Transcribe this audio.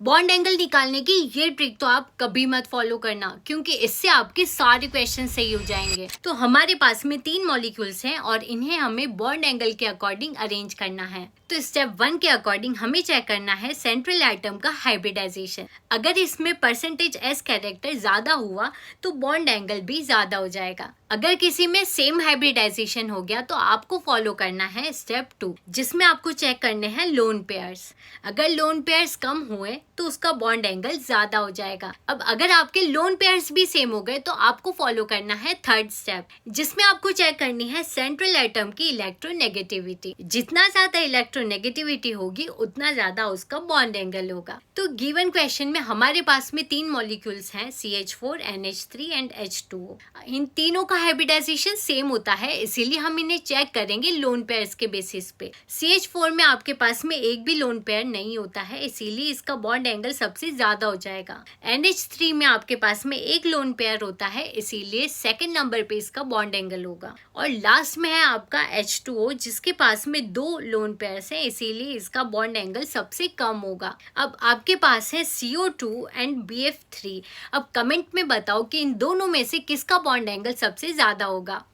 Bond angle निकालने की ये ट्रिक तो आप कभी मत फॉलो करना, क्योंकि इससे आपके सारे क्वेश्चन सही हो जाएंगे। तो हमारे पास में 3 मॉलिक्यूल्स हैं और इन्हें हमें बॉन्ड एंगल के अकॉर्डिंग अरेंज करना है। तो स्टेप 1 के अकॉर्डिंग हमें चेक करना है सेंट्रल एटम का हाइब्रिडाइजेशन। अगर इसमें परसेंटेज एस कैरेक्टर ज्यादा हुआ तो बॉन्ड एंगल भी ज्यादा हो जाएगा। अगर किसी में सेम हाइब्रिडाइजेशन हो गया तो आपको फॉलो करना है स्टेप 2, जिसमें आपको चेक करने हैं लोन पेयर्स। अगर लोन पेयर्स कम हुए तो उसका बॉन्ड एंगल ज्यादा हो जाएगा। अब अगर आपके लोन पेयर्स भी सेम हो गए तो आपको फॉलो करना है थर्ड स्टेप, जिसमें आपको चेक करनी है सेंट्रल एटम की इलेक्ट्रोनेगेटिविटी। जितना ज्यादा इलेक्ट्रोनेगेटिविटी होगी उतना ज्यादा उसका बॉन्ड एंगल होगा। तो गिवन क्वेश्चन में हमारे पास में 3 मॉलिक्यूल्स हैं, CH4, NH3 एंड H2O। इन तीनों का हाइब्रिडाइजेशन सेम होता है, इसीलिए हम इन्हें चेक करेंगे लोन पेयर्स के बेसिस पे। CH4 में आपके पास में एक भी लोन पेयर नहीं होता है, इसीलिए इसका बॉन्ड एंगल सबसे ज्यादा हो जाएगा। NH3 में आपके पास में एक लोन पेयर होता है, इसीलिए सेकंड नंबर पे इसका बॉन्ड एंगल होगा। और लास्ट में है आपका H2O, जिसके पास में 2 लोन पेयर्स हैं, इसीलिए इसका बॉन्ड एंगल सबसे कम होगा। अब आपके पास है CO2 एंड BF3। अब कमेंट में बताओ कि इन दोनों में से किसका बॉन्ड एंगल सबसे ज्यादा होगा।